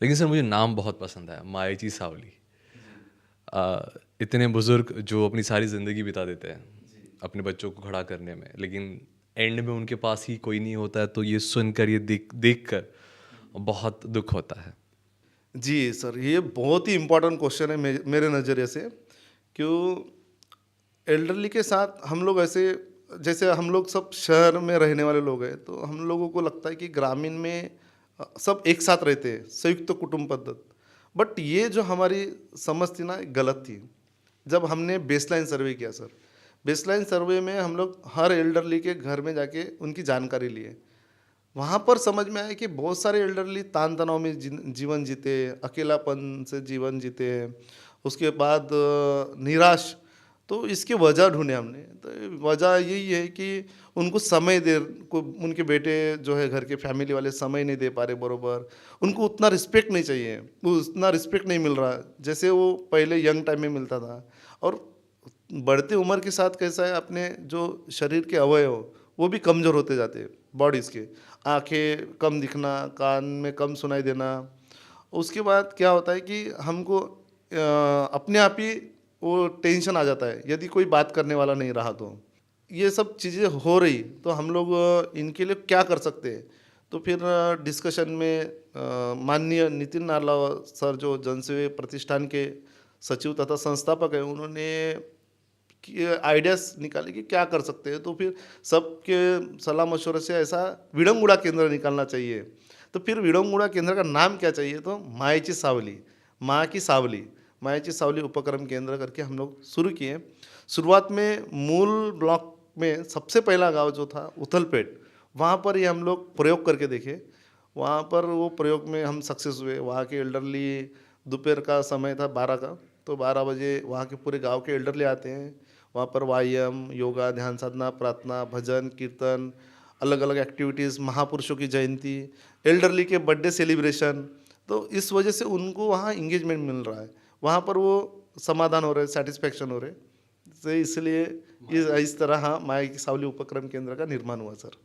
लेकिन सर मुझे नाम बहुत पसंद है, मायाजी सावली। इतने बुज़ुर्ग जो अपनी सारी ज़िंदगी बिता देते हैं अपने बच्चों को खड़ा करने में, लेकिन एंड में उनके पास ही कोई नहीं होता है, तो ये सुनकर, ये देख कर बहुत दुख होता है। जी सर, ये बहुत ही इम्पोर्टेंट क्वेश्चन है मेरे नज़रिए से। क्यों एल्डरली के साथ हम लोग ऐसे, जैसे हम लोग सब शहर में रहने वाले लोग हैं, तो हम लोगों को लगता है कि ग्रामीण में सब एक साथ रहते हैं, संयुक्त कुटुंब पद्धत। बट ये जो हमारी समझ थी ना, गलत थी। जब हमने बेसलाइन सर्वे किया सर, बेसलाइन सर्वे में हम लोग हर एल्डरली के घर में जाके उनकी जानकारी लिए। वहाँ पर समझ में आया कि बहुत सारे एल्डरली तान तनाव में जीवन जीते, अकेलापन से जीवन जीते हैं। उसके बाद निराश। तो इसकी वजह ढूंढे हमने, तो वजह यही है कि उनको समय दे को उनके बेटे जो है घर के फैमिली वाले समय नहीं दे पा रहे बरोबर। उनको उतना रिस्पेक्ट नहीं चाहिए, वो उतना रिस्पेक्ट नहीं मिल रहा जैसे वो पहले यंग टाइम में मिलता था। और बढ़ती उम्र के साथ कैसा है, अपने जो शरीर के अवयव वो भी कमज़ोर होते जाते हैं, बॉडीज़ के। आँखें कम दिखना, कान में कम सुनाई देना। उसके बाद क्या होता है कि हमको अपने आप ही वो टेंशन आ जाता है यदि कोई बात करने वाला नहीं रहा तो। ये सब चीज़ें हो रही, तो हम लोग इनके लिए क्या कर सकते हैं? तो फिर डिस्कशन में माननीय नितिन नारलाव सर जो जनसेवा प्रतिष्ठान के सचिव तथा संस्थापक हैं, उन्होंने कि आइडियाज़ निकाले कि क्या कर सकते हैं। तो फिर सबके सलाह मशवरे से ऐसा विडंगुड़ा केंद्र निकालना चाहिए। तो फिर विडंगुड़ा केंद्र का नाम क्या चाहिए, तो मायची सावली, माँ की सावली, मायाची सावली उपक्रम केंद्र करके हम लोग शुरू किए। शुरुआत में मूल ब्लॉक में सबसे पहला गांव जो था उथलपेट, वहाँ पर ही हम लोग प्रयोग करके देखे। वहाँ पर वो प्रयोग में हम सक्सेस हुए। वहाँ के एल्डरली, दोपहर का समय था 12 का, तो 12 बजे वहाँ के पूरे गांव के एल्डरली आते हैं। वहाँ पर व्यायाम, योगा, ध्यान साधना, प्रार्थना, भजन, कीर्तन, अलग अलग एक्टिविटीज़, महापुरुषों की जयंती, एल्डरली के बर्थडे सेलिब्रेशन। तो इस वजह से उनको वहाँ इंगेजमेंट मिल रहा है, वहाँ पर वो समाधान हो रहे, सेटिस्फेक्शन हो रहे। तो इसलिए इस तरह हाँ, माया की सावली उपक्रम केंद्र का निर्माण हुआ सर।